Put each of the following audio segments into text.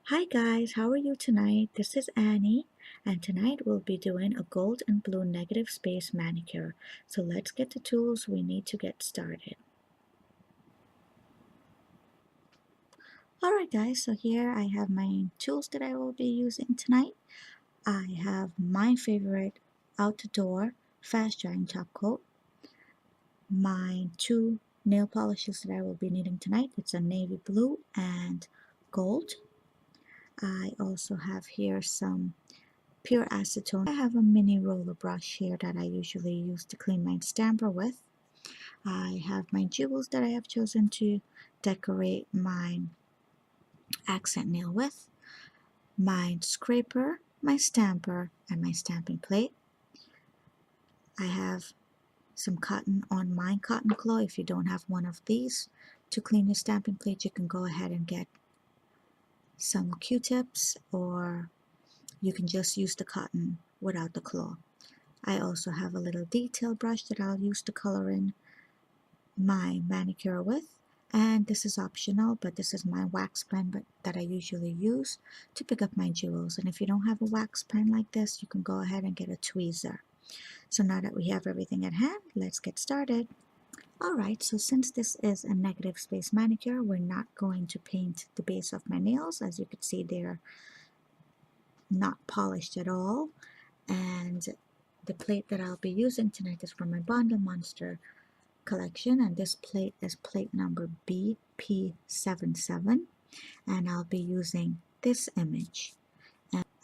Hi guys, how are you tonight? This is Annie, and tonight we'll be doing a gold and blue negative space manicure. So let's get the tools we need to get started. Alright guys, so here I have my tools that I will be using tonight. I have my favorite outdoor fast drying top coat, my two nail polishes that I will be needing tonight. It's a navy blue and gold. I also have here some pure acetone. I have a mini roller brush here that I usually use to clean my stamper with. I have my jewels that I have chosen to decorate my accent nail with, my scraper, my stamper, and my stamping plate. I have some cotton on my cotton claw. If you don't have one of these to clean your stamping plate, you can go ahead and get some Q-tips, or you can just use the cotton without the claw. I also have a little detail brush that I'll use to color in my manicure with, and this is optional, but this is my wax pen that I usually use to pick up my jewels. And if you don't have a wax pen like this, you can go ahead and get a tweezer. So now that we have everything at hand, let's get started. Alright, so since this is a negative space manicure, we're not going to paint the base of my nails. As you can see, they're not polished at all, and the plate that I'll be using tonight is from my Bundlemonster collection, and this plate is plate number BP77, and I'll be using this image.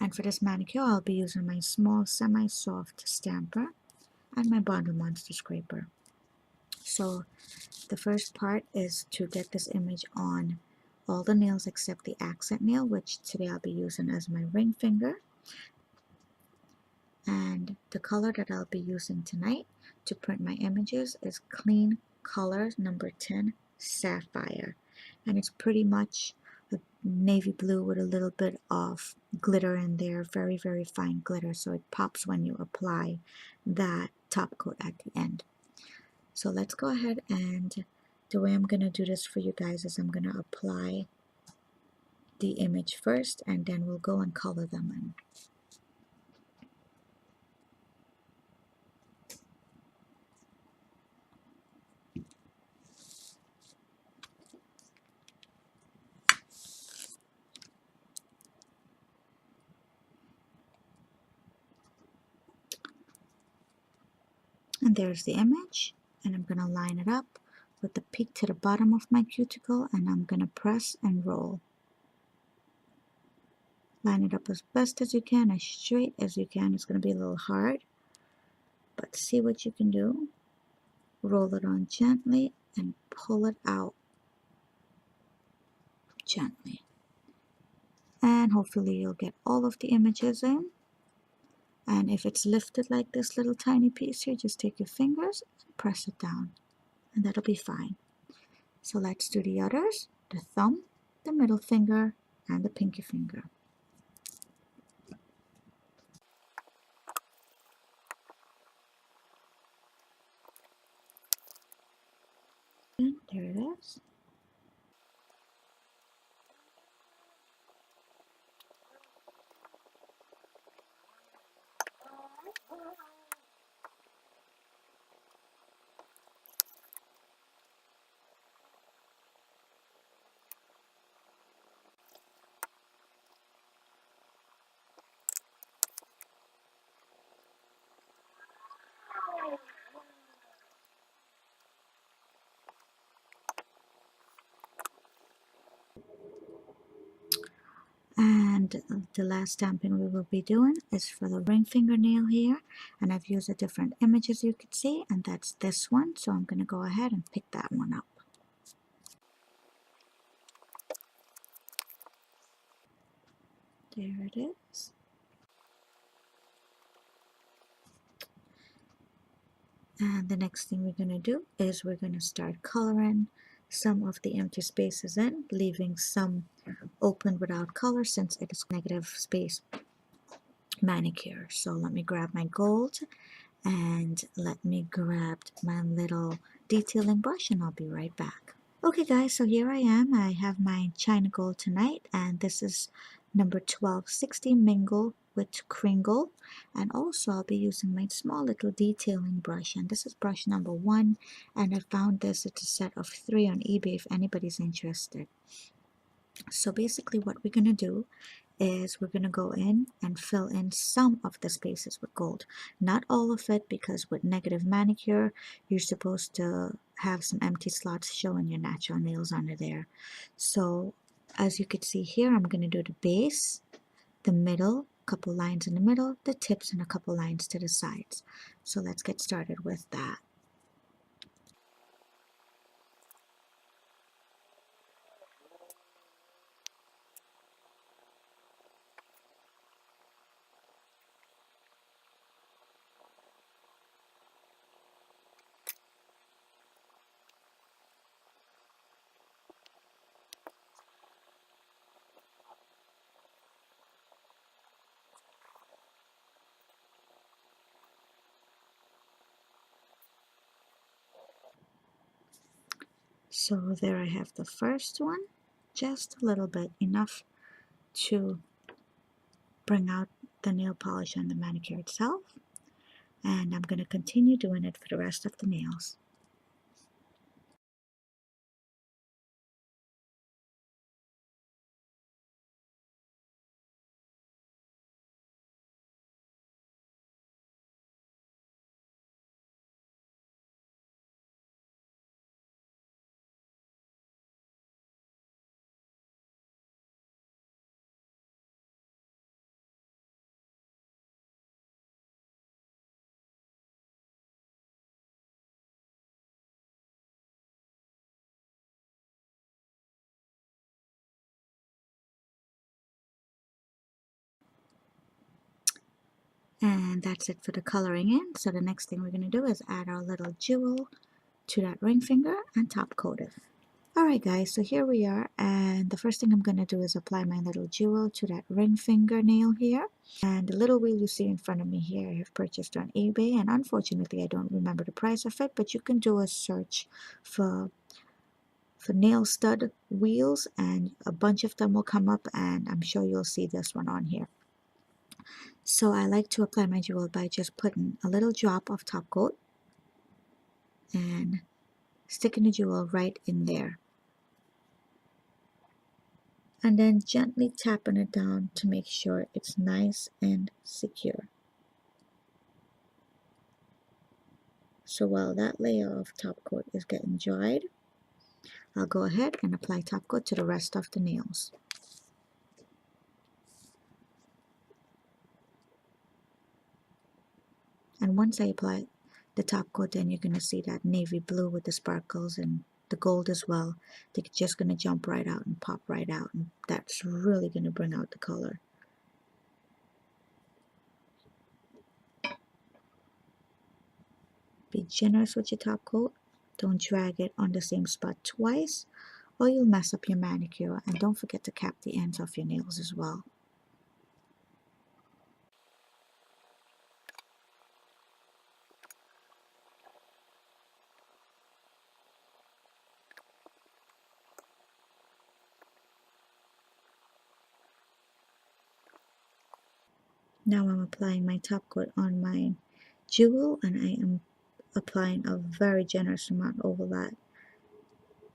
And for this manicure, I'll be using my small semi-soft stamper and my Bundlemonster scraper. So the first part is to get this image on all the nails except the accent nail, which today I'll be using as my ring finger. And the color that I'll be using tonight to print my images is Kleancolor number 10 Sapphire, and it's pretty much a navy blue with a little bit of glitter in there, very fine glitter, so it pops when you apply that top coat at the end. So let's go ahead, and the way I'm going to do this for you guys is I'm going to apply the image first, and then we'll go and color them in. And there's the image, and I'm going to line it up with the peak to the bottom of my cuticle, and I'm going to press and roll. Line it up as best as you can, as straight as you can. It's going to be a little hard, but see what you can do. Roll it on gently and pull it out gently. And hopefully you'll get all of the images in. And if it's lifted like this little tiny piece here, just take your fingers and press it down, and that'll be fine. So let's do the others: the thumb, the middle finger, and the pinky finger. And there it is. And the last stamping we will be doing is for the ring fingernail here, and I've used a different image as you can see, and that's this one, so I'm going to go ahead and pick that one up. There it is. And the next thing we're going to do is we're going to start coloring some of the empty spaces in, leaving some open without color since it is negative space manicure. So let me grab my gold, and let me grab my little detailing brush, and I'll be right back. Okay guys, so here I am. I have my China Gold tonight, and this is number 1260 Mingle with Kringle. And also I'll be using my small little detailing brush, and this is brush number 1, and I found this, it's a set of 3 on eBay if anybody's interested. So basically what we're going to do is we're going to go in and fill in some of the spaces with gold. Not all of it, because with negative manicure, you're supposed to have some empty slots showing your natural nails under there. So as you can see here, I'm going to do the base, the middle, couple lines in the middle, the tips, and a couple lines to the sides. So let's get started with that. So there I have the first one, just a little bit, enough to bring out the nail polish and the manicure itself. And I'm going to continue doing it for the rest of the nails. And that's it for the coloring in. So the next thing we're going to do is add our little jewel to that ring finger and top coat it. Alright guys, so here we are, and the first thing I'm going to do is apply my little jewel to that ring fingernail here. And the little wheel you see in front of me here I have purchased on eBay, and unfortunately I don't remember the price of it, but you can do a search for nail stud wheels and a bunch of them will come up, and I'm sure you'll see this one on here. So I like to apply my jewel by just putting a little drop of top coat and sticking the jewel right in there. And then gently tapping it down to make sure it's nice and secure. So while that layer of top coat is getting dried, I'll go ahead and apply top coat to the rest of the nails. And once I apply the top coat, then you're going to see that navy blue with the sparkles and the gold as well. They're just going to jump right out and pop right out, and that's really going to bring out the color. Be generous with your top coat. Don't drag it on the same spot twice, or you'll mess up your manicure. And don't forget to cap the ends of your nails as well. Now I'm applying my top coat on my jewel, and I am applying a very generous amount over that.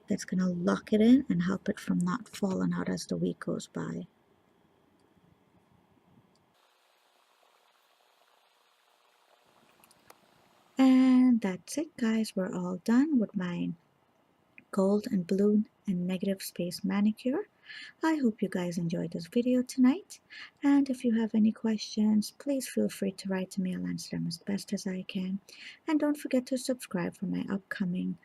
That's going to lock it in and help it from not falling out as the week goes by. And that's it guys, we're all done with my gold and blue and negative space manicure. I hope you guys enjoyed this video tonight, and if you have any questions, please feel free to write to me. I'll answer them as best as I can. And don't forget to subscribe for my upcoming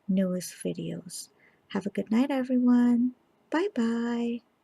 newest videos. Have a good night everyone. Bye bye.